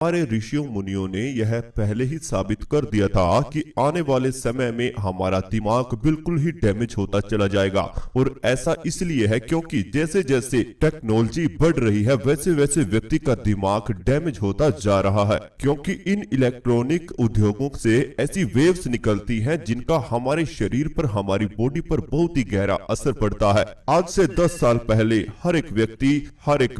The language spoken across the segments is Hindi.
हमारे ऋषियों मुनियों ने यह पहले ही साबित कर दिया था कि आने वाले समय में हमारा दिमाग बिल्कुल ही डैमेज होता चला जाएगा। और ऐसा इसलिए है क्योंकि जैसे जैसे टेक्नोलॉजी बढ़ रही है वैसे वैसे व्यक्ति का दिमाग डैमेज होता जा रहा है, क्योंकि इन इलेक्ट्रॉनिक उद्योगों से ऐसी वेव्स निकलती हैं जिनका हमारे शरीर पर, हमारी बॉडी पर बहुत ही गहरा असर पड़ता है। आज से 10 साल पहले हर एक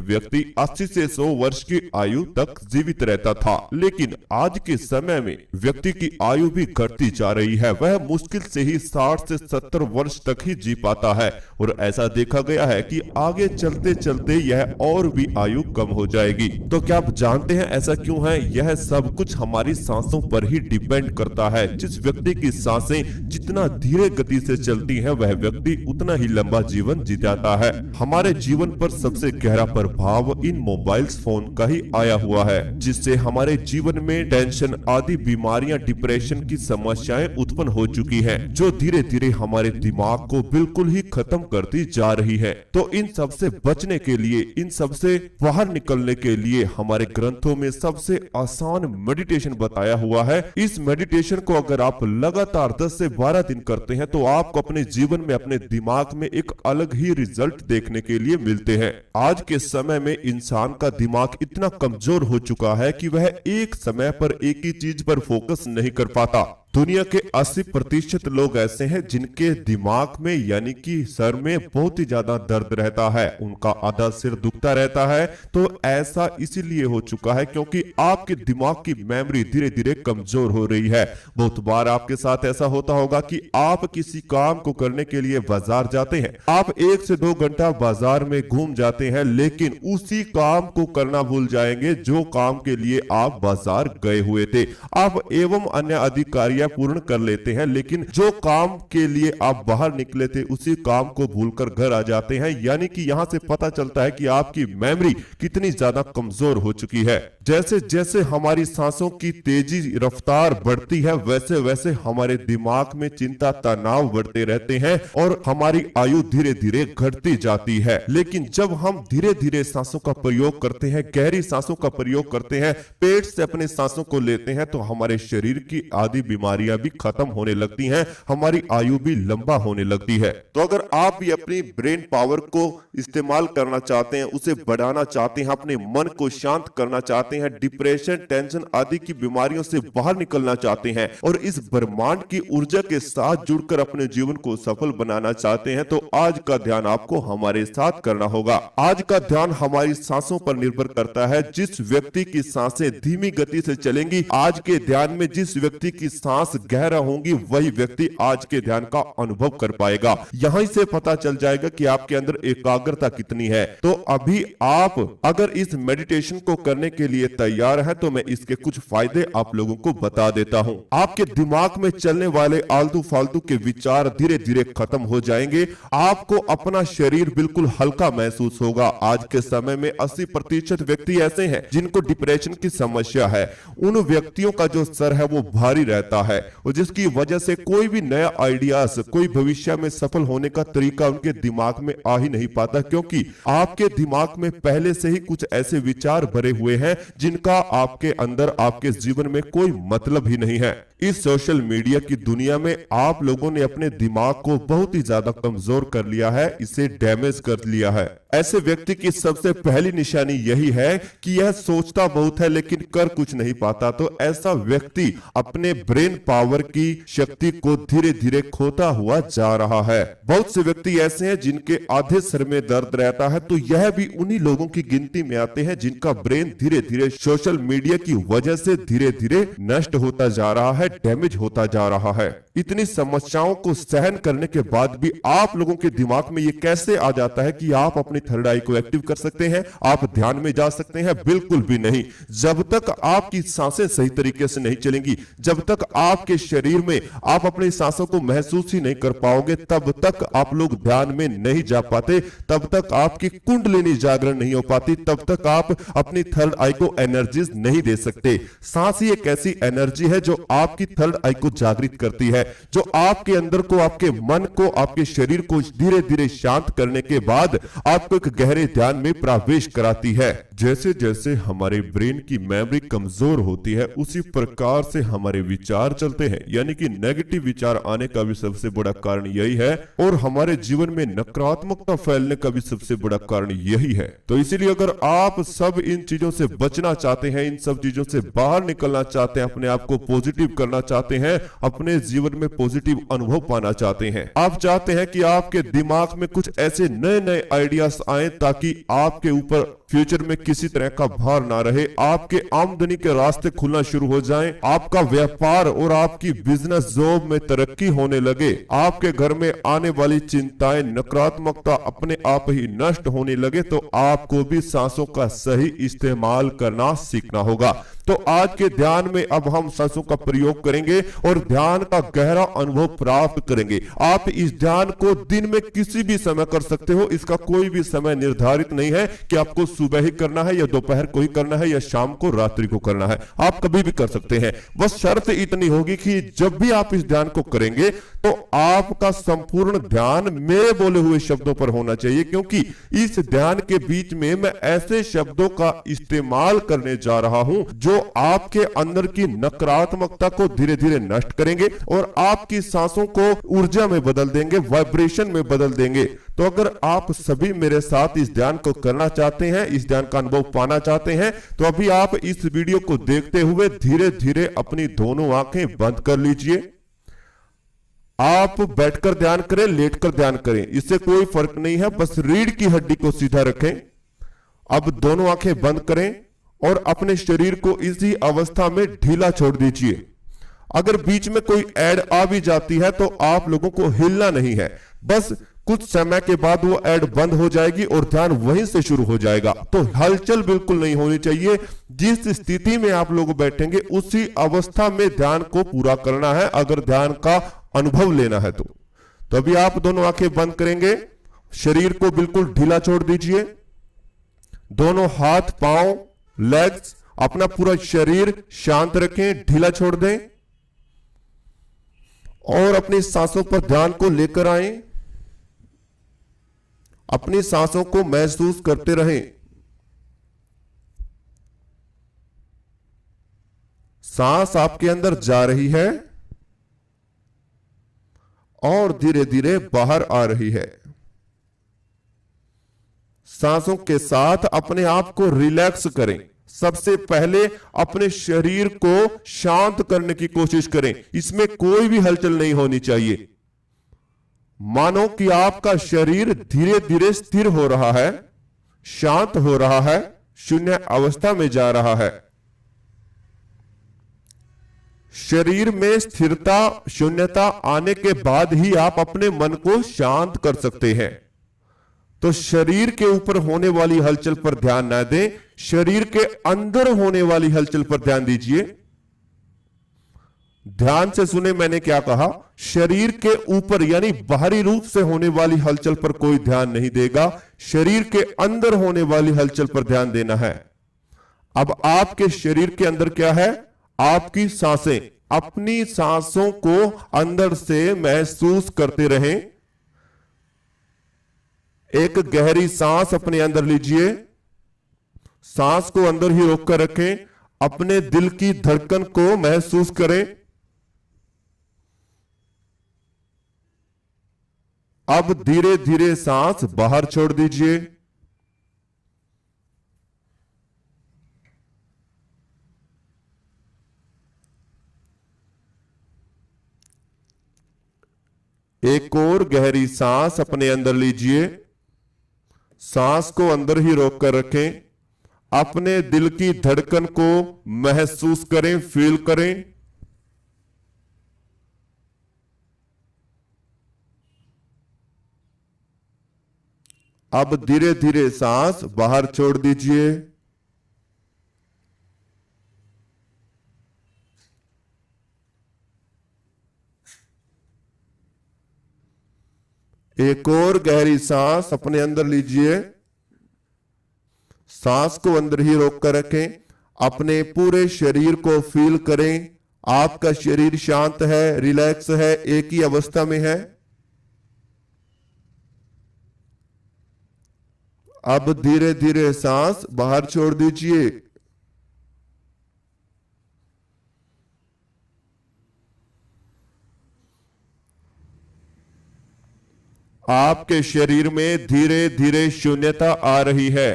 व्यक्ति 80 से 100 वर्ष की आयु तक जीवित रहता था, लेकिन आज के समय में व्यक्ति की आयु भी घटती जा रही है। वह मुश्किल से ही 60 से 70 वर्ष तक ही जी पाता है और ऐसा देखा गया है कि आगे चलते चलते यह और भी आयु कम हो जाएगी। तो क्या आप जानते हैं ऐसा क्यों है? यह सब कुछ हमारी सांसों पर ही डिपेंड करता है। जिस व्यक्ति की सांसें जितना धीरे गति से चलती हैं वह व्यक्ति उतना ही लंबा जीवन जी जाता है। हमारे जीवन पर सबसे गहरा प्रभाव इन मोबाइल फोन का ही आया हुआ है, जिससे हमारे जीवन में टेंशन आदि बीमारियां, डिप्रेशन की समस्याएं उत्पन्न हो चुकी हैं, जो धीरे धीरे हमारे दिमाग को बिल्कुल ही खत्म करती जा रही है। तो इन सब से बचने के लिए, इन सब से बाहर निकलने के लिए हमारे ग्रंथों में सबसे आसान मेडिटेशन बताया हुआ है। इस मेडिटेशन को अगर आप लगातार 10 से 12 दिन करते हैं तो आपको अपने जीवन में, अपने दिमाग में एक अलग ही रिजल्ट देखने के लिए मिलते हैं। आज के समय में इंसान का दिमाग इतना कमजोर हो चुका है कि वह एक समय पर एक ही चीज पर फोकस नहीं कर पाता। दुनिया के 80% लोग ऐसे हैं जिनके दिमाग में यानी कि सर में बहुत ही ज्यादा दर्द रहता है, उनका आधा सिर दुखता रहता है। तो ऐसा इसीलिए हो चुका है क्योंकि आपके दिमाग की मेमोरी धीरे धीरे कमजोर हो रही है। बहुत बार आपके साथ ऐसा होता होगा कि आप किसी काम को करने के लिए बाजार जाते हैं, आप 1 से 2 घंटा बाजार में घूम जाते हैं, लेकिन उसी काम को करना भूल जाएंगे जो काम के लिए आप बाजार गए हुए थे। आप एवं अन्य अधिकारी पूर्ण कर लेते हैं, लेकिन जो काम के लिए आप बाहर निकले थे उसी काम को भूलकर घर आ जाते हैं। यानी कि यहां से पता चलता है कि आपकी मेमोरी कितनी ज्यादा कमजोर हो चुकी है। जैसे जैसे हमारी सांसों की तेजी रफ्तार बढ़ती है वैसे वैसे हमारे दिमाग में चिंता, तनाव बढ़ते रहते हैं और हमारी आयु धीरे धीरे घटती जाती है। लेकिन जब हम धीरे धीरे सांसों का प्रयोग करते हैं, गहरी सांसों का प्रयोग करते हैं, पेट से अपने सांसों को लेते हैं, तो हमारे शरीर की आदि बीमारियां भी खत्म होने लगती हैं, हमारी आयु भी लंबा होने लगती है। तो अगर आप भी अपनी ब्रेन पावर को इस्तेमाल करना चाहते हैं, उसे बढ़ाना चाहते हैं, अपने मन को शांत करना चाहते हैं, डिप्रेशन, टेंशन आदि की बीमारियों से बाहर निकलना चाहते हैं और इस ब्रह्मांड की ऊर्जा के साथ जुड़कर अपने जीवन को सफल बनाना चाहते हैं, तो आज का ध्यान आपको हमारे साथ करना होगा। आज का ध्यान हमारी सांसों पर निर्भर करता है। जिस व्यक्ति की सांसें धीमी गति से चलेंगी, आज के ध्यान में जिस व्यक्ति की सांस गहरा होंगी, वही व्यक्ति आज के ध्यान का अनुभव कर पाएगा। यहीं से पता चल जाएगा कि आपके अंदर एकाग्रता कितनी है। तो अभी आप अगर इस मेडिटेशन को करने के लिए तैयार हैं तो मैं इसके कुछ फायदे आप लोगों को बता देता हूं। आपके दिमाग में चलने वाले आलतू फालतू के विचार धीरे धीरे खत्म हो जाएंगे। आपको अपना शरीर बिल्कुल हल्का महसूस होगा। आज के समय में 80% व्यक्ति ऐसे हैं जिनको डिप्रेशन की समस्या है। उन व्यक्तियों का जो सर है वो भारी रहता है और जिसकी वजह से कोई भी नया आइडियाज, कोई भविष्य में सफल होने का तरीका उनके दिमाग में आ ही नहीं पाता, क्योंकि आपके दिमाग में पहले से ही कुछ ऐसे विचार भरे हुए हैं जिनका आपके अंदर, आपके जीवन में कोई मतलब ही नहीं है। इस सोशल मीडिया की दुनिया में आप लोगों ने अपने दिमाग को बहुत ही ज्यादा कमजोर कर लिया है, इसे डैमेज कर लिया है। ऐसे व्यक्ति की सबसे पहली निशानी यही है कि यह सोचता बहुत है लेकिन कर कुछ नहीं पाता। तो ऐसा व्यक्ति अपने ब्रेन पावर की शक्ति को धीरे धीरे खोता हुआ जा रहा है। बहुत से व्यक्ति ऐसे हैं जिनके आधे सर में दर्द रहता है, तो यह भी उन्हीं लोगों की गिनती में आते हैं जिनका ब्रेन धीरे धीरे सोशल मीडिया की वजह से धीरे धीरे नष्ट होता जा रहा है, डैमेज होता जा रहा है। इतनी समस्याओं को सहन करने के बाद भी आप लोगों के दिमाग में ये कैसे आ जाता है कि आप अपनी थर्ड आई को एक्टिव कर सकते हैं, आप ध्यान में जा सकते हैं? बिल्कुल भी नहीं। जब तक आपकी सांसें सही तरीके से नहीं चलेंगी, जब तक आपके शरीर में आप अपनी सांसों को महसूस ही नहीं कर पाओगे, तब तक आप लोग ध्यान में नहीं जा पाते, तब तक आपकी कुंडलिनी जागरण नहीं हो पाती, तब तक आप अपनी थर्ड आई को एनर्जीज नहीं दे सकते। सांस ही एक ऐसी एनर्जी है जो आपकी थर्ड आई को जागृत करती है। है, जो आपके अंदर को, आपके मन को, आपके शरीर को धीरे धीरे शांत करने के बाद आपको एक गहरे ध्यान में प्रवेश कराती है। जैसे जैसे हमारे ब्रेन की मेमोरी कमजोर होती है उसी प्रकार से हमारे विचार चलते हैं, यानी कि नेगेटिव विचार आने का भी सबसे बड़ा कारण यही है और हमारे जीवन में नकारात्मकता फैलने का भी सबसे बड़ा कारण यही है। तो इसीलिए अगर आप सब इन चीजों से बचना चाहते हैं, इन सब चीजों से बाहर निकलना चाहते हैं, अपने आप को पॉजिटिव करना चाहते हैं, अपने जीवन में पॉजिटिव अनुभव पाना चाहते हैं, आप चाहते हैं कि आपके दिमाग में कुछ ऐसे नए नए आइडियाज आए ताकि आपके ऊपर फ्यूचर में किसी तरह का भार ना रहे, आपके आमदनी के रास्ते खुलना शुरू हो जाएं, आपका व्यापार और आपकी बिजनेस जॉब में तरक्की होने लगे, आपके घर में आने वाली चिंताएं, नकारात्मकता अपने आप ही नष्ट होने लगे, तो आपको भी सांसों का सही इस्तेमाल करना सीखना होगा। तो आज के ध्यान में अब हम सांसों का प्रयोग करेंगे और ध्यान का गहरा अनुभव प्राप्त करेंगे। आप इस ध्यान को दिन में किसी भी समय कर सकते हो, इसका कोई भी समय निर्धारित नहीं है कि आपको सुबह ही करना है या दोपहर को ही करना है या शाम को, रात्रि को करना है, आप कभी भी कर सकते हैं। बस शर्त इतनी होगी कि जब भी आप इस ध्यान को करेंगे तो आपका संपूर्ण ध्यान मेरे बोले हुए शब्दों पर होना चाहिए, क्योंकि इस ध्यान के बीच में मैं ऐसे शब्दों का इस्तेमाल करने जा रहा हूं जो आपके अंदर की नकारात्मकता को धीरे धीरे नष्ट करेंगे और आपकी सांसों को ऊर्जा में बदल देंगे, वाइब्रेशन में बदल देंगे। तो अगर आप सभी मेरे साथ इस ध्यान को करना चाहते हैं, इस ध्यान का अनुभव पाना चाहते हैं, तो अभी आप इस वीडियो को देखते हुए धीरे धीरे अपनी दोनों आंखें बंद कर लीजिए। आप बैठकर ध्यान करें, लेटकर ध्यान करें, इससे कोई फर्क नहीं है, बस रीढ़ की हड्डी को सीधा रखें। अब दोनों आंखें बंद करें और अपने शरीर को इसी अवस्था में ढीला छोड़ दीजिए। अगर बीच में कोई ऐड आ भी जाती है तो आप लोगों को हिलना नहीं है, बस कुछ समय के बाद वो ऐड बंद हो जाएगी और ध्यान वहीं से शुरू हो जाएगा। तो हलचल बिल्कुल नहीं होनी चाहिए। जिस स्थिति में आप लोग बैठेंगे उसी अवस्था में ध्यान को पूरा करना है, अगर ध्यान का अनुभव लेना है तो। अभी आप दोनों आंखें बंद करेंगे, शरीर को बिल्कुल ढीला छोड़ दीजिए, दोनों हाथ, पांव, लेग्स, अपना पूरा शरीर शांत रखें, ढीला छोड़ दें और अपनी सांसों पर ध्यान को लेकर आए। अपनी सांसों को महसूस करते रहें। सांस आपके अंदर जा रही है और धीरे धीरे बाहर आ रही है। सांसों के साथ अपने आप को रिलैक्स करें। सबसे पहले अपने शरीर को शांत करने की कोशिश करें, इसमें कोई भी हलचल नहीं होनी चाहिए। मानो कि आपका शरीर धीरे धीरे स्थिर हो रहा है, शांत हो रहा है, शून्य अवस्था में जा रहा है। शरीर में स्थिरता, शून्यता आने के बाद ही आप अपने मन को शांत कर सकते हैं। तो शरीर के ऊपर होने वाली हलचल पर ध्यान न दें, शरीर के अंदर होने वाली हलचल पर ध्यान दीजिए। ध्यान से सुने मैंने क्या कहा, शरीर के ऊपर यानी बाहरी रूप से होने वाली हलचल पर कोई ध्यान नहीं देगा, शरीर के अंदर होने वाली हलचल पर ध्यान देना है। अब आपके शरीर के अंदर क्या है? आपकी सांसें। अपनी सांसों को अंदर से महसूस करते रहें। एक गहरी सांस अपने अंदर लीजिए, सांस को अंदर ही रोक कर रखें। अपने दिल की धड़कन को महसूस करें। अब धीरे धीरे सांस बाहर छोड़ दीजिए। एक और गहरी सांस अपने अंदर लीजिए, सांस को अंदर ही रोक कर रखें। अपने दिल की धड़कन को महसूस करें, फील करें। अब धीरे धीरे सांस बाहर छोड़ दीजिए। एक और गहरी सांस अपने अंदर लीजिए, सांस को अंदर ही रोक कर रखें। अपने पूरे शरीर को फील करें, आपका शरीर शांत है, रिलैक्स है, एक ही अवस्था में है। अब धीरे धीरे सांस बाहर छोड़ दीजिए। आपके शरीर में धीरे धीरे शून्यता आ रही है।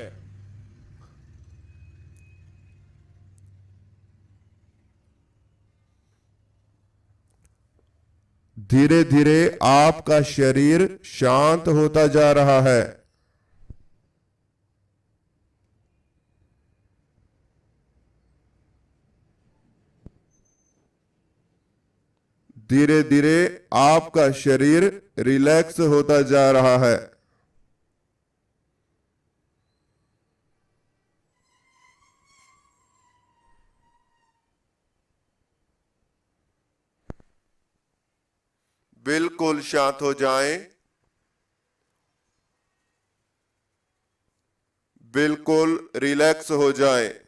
धीरे धीरे आपका शरीर शांत होता जा रहा है। धीरे धीरे आपका शरीर रिलैक्स होता जा रहा है। बिल्कुल शांत हो जाएं। बिल्कुल रिलैक्स हो जाएं।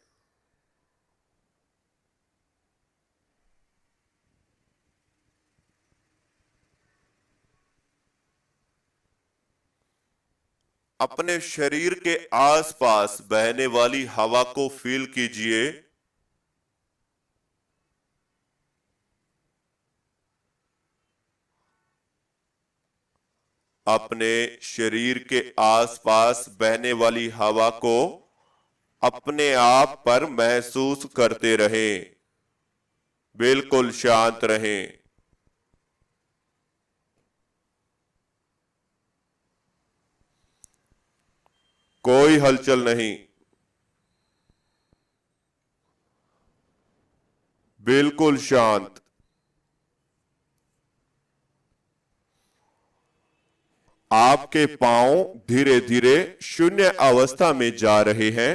अपने शरीर के आसपास बहने वाली हवा को फील कीजिए। अपने शरीर के आसपास बहने वाली हवा को अपने आप पर महसूस करते रहें। बिल्कुल शांत रहें। कोई हलचल नहीं। बिल्कुल शांत। आपके पांव धीरे धीरे शून्य अवस्था में जा रहे हैं।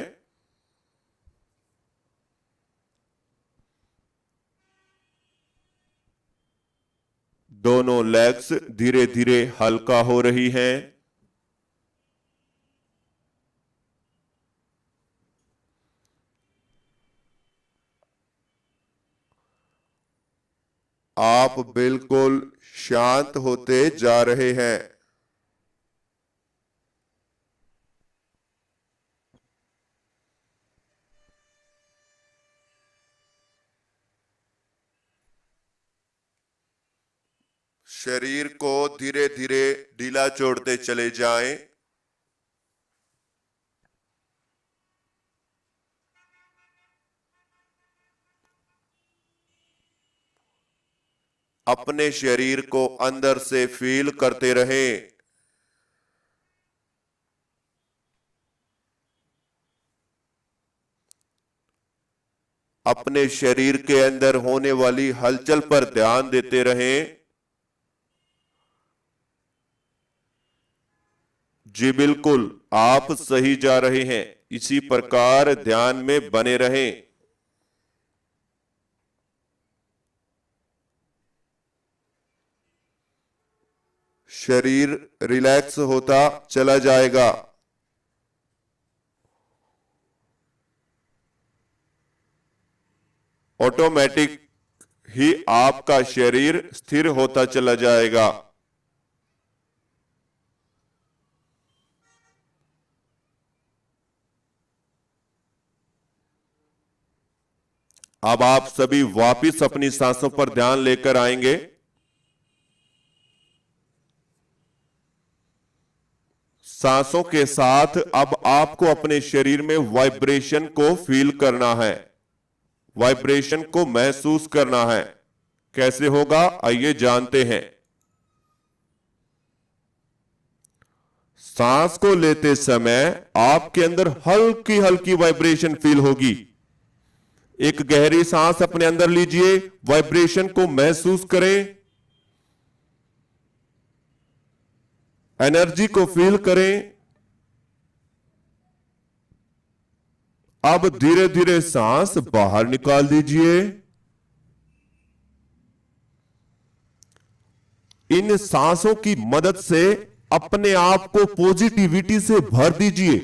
दोनों लेग्स धीरे धीरे हल्का हो रही हैं। आप बिल्कुल शांत होते जा रहे हैं। शरीर को धीरे धीरे ढीला छोड़ते चले जाएं। अपने शरीर को अंदर से फील करते रहें। अपने शरीर के अंदर होने वाली हलचल पर ध्यान देते रहें। जी बिल्कुल, आप सही जा रहे हैं। इसी प्रकार ध्यान में बने रहें। शरीर रिलैक्स होता चला जाएगा। ऑटोमेटिक ही आपका शरीर स्थिर होता चला जाएगा। अब आप सभी वापस अपनी सांसों पर ध्यान लेकर आएंगे। सांसों के साथ अब आपको अपने शरीर में वाइब्रेशन को फील करना है, वाइब्रेशन को महसूस करना है। कैसे होगा, आइए जानते हैं। सांस को लेते समय आपके अंदर हल्की हल्की वाइब्रेशन फील होगी। एक गहरी सांस अपने अंदर लीजिए, वाइब्रेशन को महसूस करें, एनर्जी को फील करें। अब धीरे धीरे सांस बाहर निकाल दीजिए। इन सांसों की मदद से अपने आप को पॉजिटिविटी से भर दीजिए।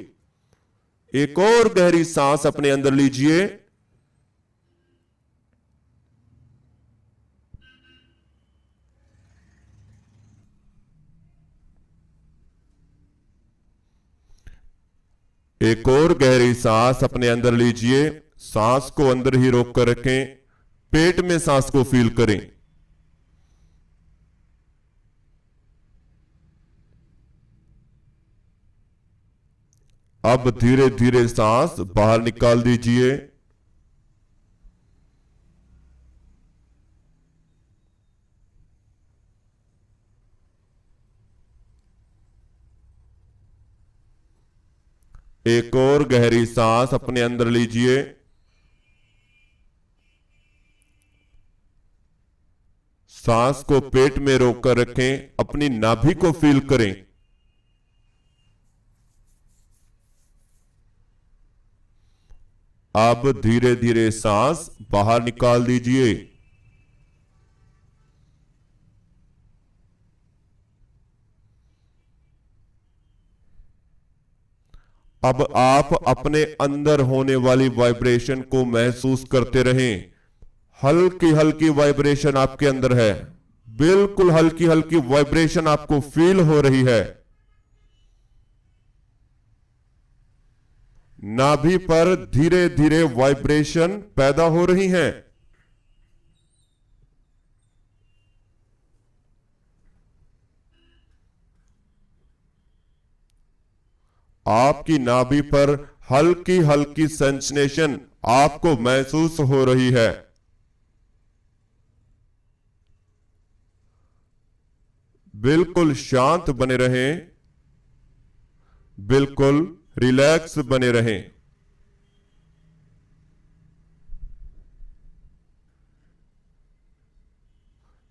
एक और गहरी सांस अपने अंदर लीजिए। एक और गहरी सांस अपने अंदर लीजिए। सांस को अंदर ही रोक कर रखें। पेट में सांस को फील करें। अब धीरे धीरे सांस बाहर निकाल दीजिए। एक और गहरी सांस अपने अंदर लीजिए। सांस को पेट में रोककर रखें। अपनी नाभि को फील करें। अब धीरे धीरे सांस बाहर निकाल दीजिए। अब आप अपने अंदर होने वाली वाइब्रेशन को महसूस करते रहें। हल्की हल्की वाइब्रेशन आपके अंदर है। बिल्कुल हल्की हल्की वाइब्रेशन आपको फील हो रही है। नाभि पर धीरे धीरे वाइब्रेशन पैदा हो रही हैं। आपकी नाभि पर हल्की हल्की सेंसेशन आपको महसूस हो रही है। बिल्कुल शांत बने रहें। बिल्कुल रिलैक्स बने रहें।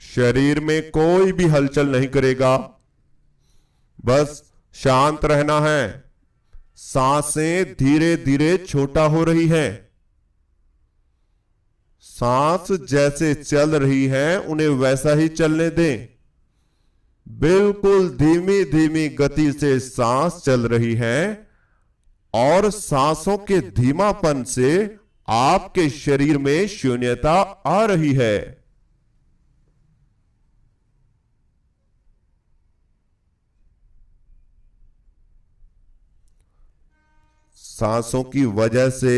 शरीर में कोई भी हलचल नहीं करेगा। बस शांत रहना है। सांसें धीरे धीरे छोटा हो रही है। सांस जैसे चल रही है उन्हें वैसा ही चलने दें। बिल्कुल धीमी धीमी गति से सांस चल रही है और सांसों के धीमापन से आपके शरीर में शून्यता आ रही है। सांसों की वजह से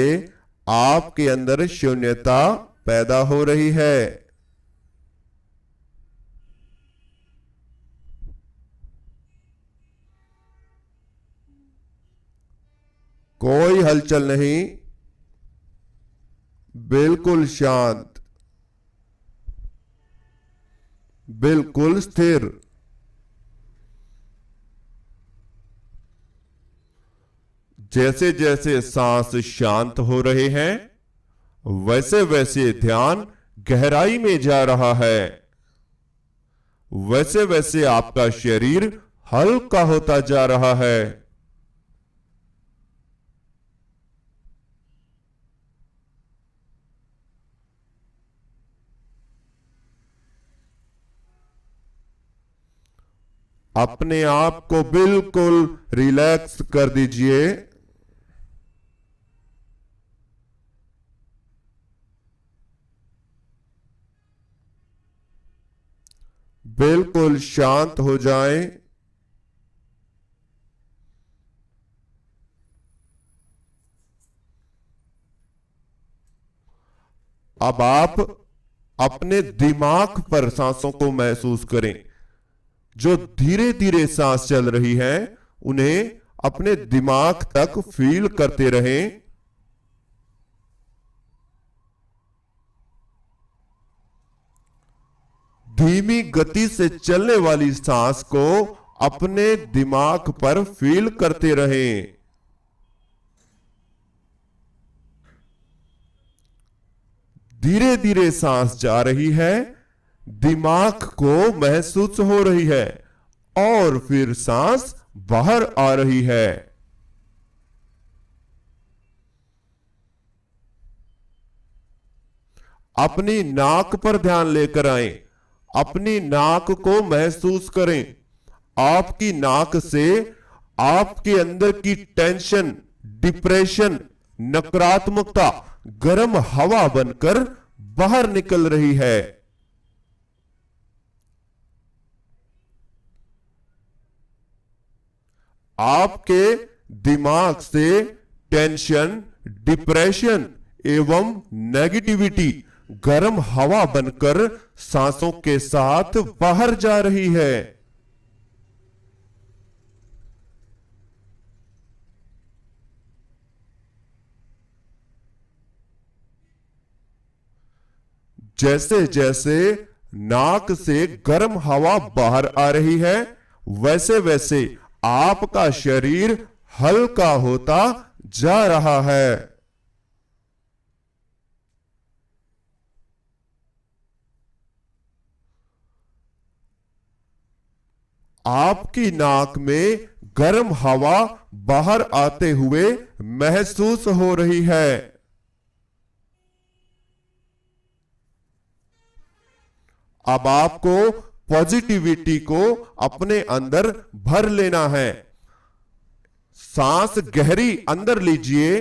आपके अंदर शून्यता पैदा हो रही है। कोई हलचल नहीं। बिल्कुल शांत। बिल्कुल स्थिर। जैसे जैसे सांस शांत हो रहे हैं वैसे वैसे ध्यान गहराई में जा रहा है। वैसे वैसे आपका शरीर हल्का होता जा रहा है। अपने आप को बिल्कुल रिलैक्स कर दीजिए। बिल्कुल शांत हो जाएं। अब आप अपने दिमाग पर सांसों को महसूस करें। जो धीरे धीरे सांस चल रही है उन्हें अपने दिमाग तक फील करते रहें। धीमी गति से चलने वाली सांस को अपने दिमाग पर फील करते रहें। धीरे धीरे सांस जा रही है। दिमाग को महसूस हो रही है और फिर सांस बाहर आ रही है। अपनी नाक पर ध्यान लेकर आएं। अपनी नाक को महसूस करें। आपकी नाक से आपके अंदर की टेंशन, डिप्रेशन, नकारात्मकता गर्म हवा बनकर बाहर निकल रही है। आपके दिमाग से टेंशन, डिप्रेशन एवं नेगेटिविटी गर्म हवा बनकर सांसों के साथ बाहर जा रही है। जैसे जैसे नाक से गर्म हवा बाहर आ रही है, वैसे वैसे आपका शरीर हल्का होता जा रहा है। आपकी नाक में गर्म हवा बाहर आते हुए महसूस हो रही है। अब आपको पॉजिटिविटी को अपने अंदर भर लेना है। सांस गहरी अंदर लीजिए,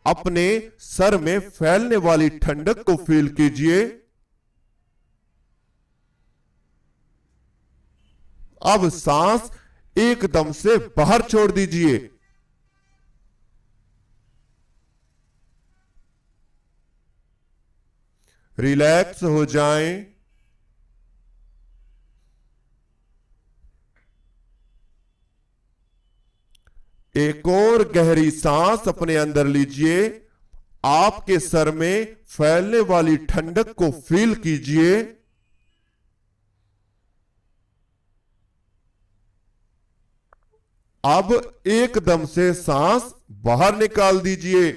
अपने सर में फैलने वाली ठंडक को फील कीजिए। अब सांस एकदम से बाहर छोड़ दीजिए। रिलैक्स हो जाएं। एक और गहरी सांस अपने अंदर लीजिए। आपके सर में फैलने वाली ठंडक को फील कीजिए। अब एकदम से सांस बाहर निकाल दीजिए।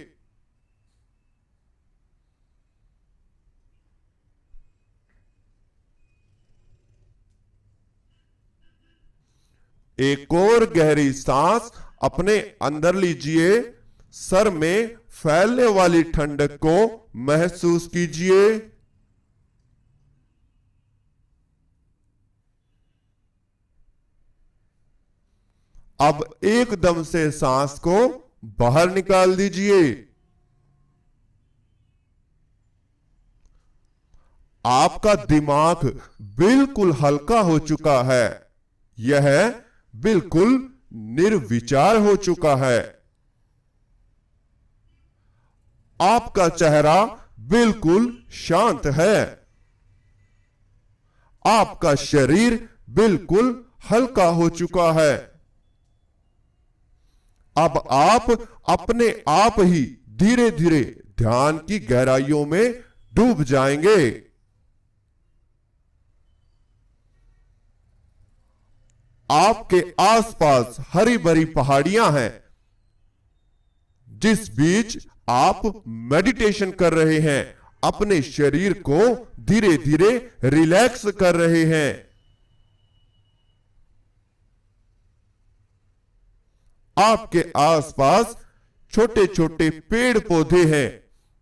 एक और गहरी सांस अपने अंदर लीजिए। सर में फैलने वाली ठंडक को महसूस कीजिए। अब एकदम से सांस को बाहर निकाल दीजिए। आपका दिमाग बिल्कुल हल्का हो चुका है। यह बिल्कुल निर्विचार हो चुका है। आपका चेहरा बिल्कुल शांत है। आपका शरीर बिल्कुल हल्का हो चुका है। अब आप अपने आप ही धीरे धीरे ध्यान की गहराइयों में डूब जाएंगे। आपके आसपास हरी भरी पहाड़ियां हैं, जिस बीच आप मेडिटेशन कर रहे हैं, अपने शरीर को धीरे धीरे रिलैक्स कर रहे हैं। आपके आसपास छोटे छोटे पेड़ पौधे हैं,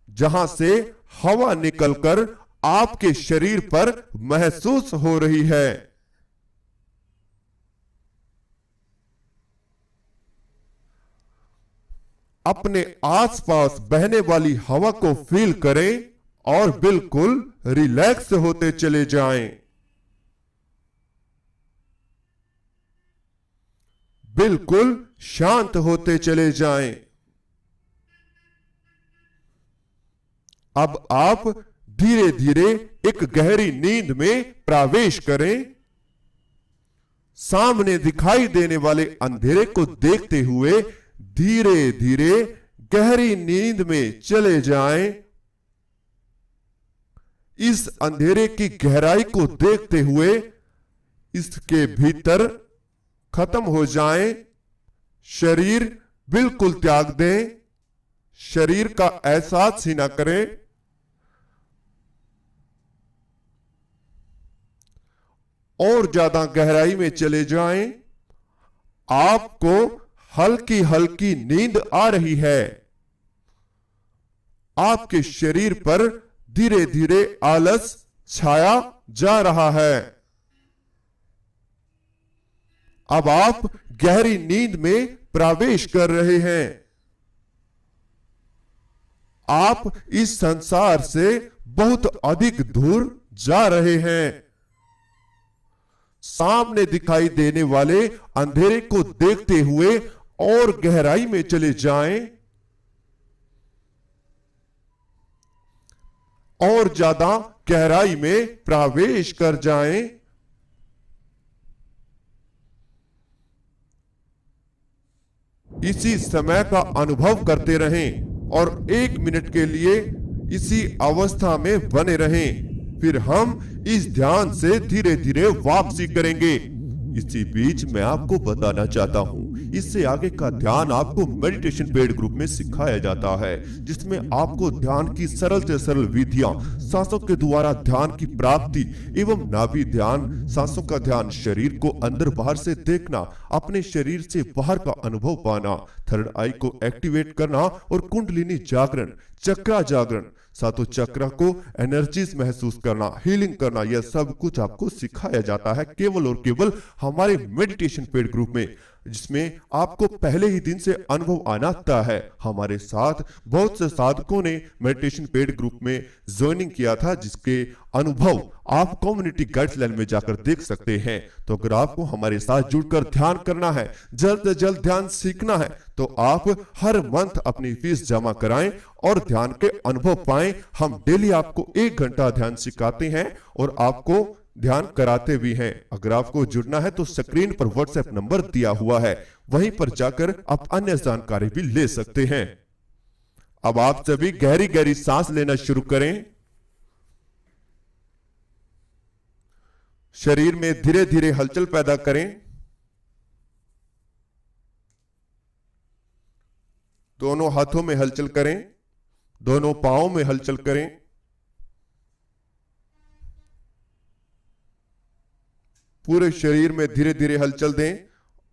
जहां से हवा निकलकर आपके शरीर पर महसूस हो रही है। अपने आसपास बहने वाली हवा को फील करें और बिल्कुल रिलैक्स होते चले जाएं। बिल्कुल शांत होते चले जाएं। अब आप धीरे धीरे एक गहरी नींद में प्रवेश करें। सामने दिखाई देने वाले अंधेरे को देखते हुए धीरे धीरे गहरी नींद में चले जाएं। इस अंधेरे की गहराई को देखते हुए इसके भीतर खत्म हो जाएं। शरीर बिल्कुल त्याग दें। शरीर का एहसास ही ना करें। और ज्यादा गहराई में चले जाएं। आपको हल्की हल्की नींद आ रही है। आपके शरीर पर धीरे धीरे आलस छाया जा रहा है। अब आप गहरी नींद में प्रवेश कर रहे हैं। आप इस संसार से बहुत अधिक दूर जा रहे हैं। सामने दिखाई देने वाले अंधेरे को देखते हुए और गहराई में चले जाएं। और ज्यादा गहराई में प्रवेश कर जाएं। इसी समय का अनुभव करते रहें और 1 मिनट के लिए इसी अवस्था में बने रहें। फिर हम इस ध्यान से धीरे धीरे वापसी करेंगे। इसी बीच मैं आपको बताना चाहता हूं, इससे आगे का ध्यान आपको मेडिटेशन पेड ग्रुप में सिखाया जाता है, जिसमें आपको ध्यान की सरल से सरल विधियां, सांसों के द्वारा ध्यान की प्राप्ति एवं नाभि ध्यान, सांसों का ध्यान, शरीर को अंदर बाहर से देखना, अपने शरीर से बाहर का अनुभव पाना, थर्ड आई को एक्टिवेट करना और कुंडलिनी जागरण, चक्रा जागरण, सातों चक्र को एनर्जीज महसूस करना, हीलिंग करना, यह सब कुछ आपको सिखाया जाता है केवल और केवल हमारे मेडिटेशन पेड ग्रुप में, जिसमें आपको पहले ही दिन से अनुभव आना है। हमारे साथ बहुत से साधकों ने मेडिटेशन पेड ग्रुप में ज्वाइनिंग किया था, जिसके अनुभव आप कम्युनिटी गाइडलाइन में जाकर देख सकते हैं। तो अगर आपको हमारे साथ जुड़कर ध्यान करना है, जल्द से जल्द ध्यान सीखना है, तो आप हर मंथ अपनी फीस जमा कराएं और ध्यान के अनुभव पाएं। हम डेली आपको 1 घंटा ध्यान सिखाते हैं और आपको ध्यान कराते भी हैं। अगर आपको जुड़ना है तो स्क्रीन पर व्हाट्सएप नंबर दिया हुआ है, वहीं पर जाकर आप अन्य जानकारी भी ले सकते हैं। अब आप सभी गहरी गहरी सांस लेना शुरू करें। शरीर में धीरे धीरे हलचल पैदा करें। दोनों हाथों में हलचल करें, दोनों पांवों में हलचल करें। पूरे शरीर में धीरे धीरे हलचल दें।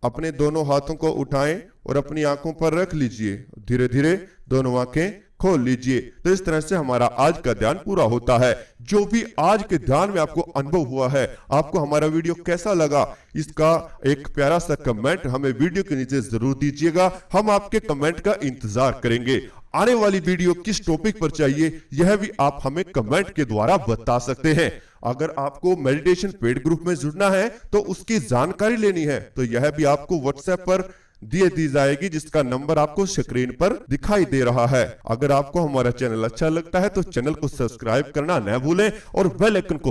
अपने दोनों हाथों को उठाएं और अपनी आंखों पर रख लीजिए। धीरे धीरे दोनों आंखें खोल लीजिए। तो इस तरह से हमारा आज का ध्यान पूरा होता है। जो भी आज के ध्यान में आपको अनुभव हुआ है, आपको हमारा वीडियो कैसा लगा, इसका एक प्यारा सा कमेंट हमें वीडियो के नीचे जरूर दीजिएगा। हम आपके कमेंट का इंतजार करेंगे। आने वाली वीडियो किस टॉपिक पर चाहिए, यह भी आप हमें कमेंट के द्वारा बता सकते हैं। अगर आपको मेडिटेशन पेड ग्रुप में जुड़ना है तो उसकी जानकारी लेनी है, तो यह भी आपको व्हाट्सएप पर दी जाएगी, जिसका नंबर आपको स्क्रीन पर दिखाई दे रहा है। अगर आपको हमारा चैनल अच्छा लगता है तो चैनल को सब्सक्राइब करना न भूलें और बेल आइकन को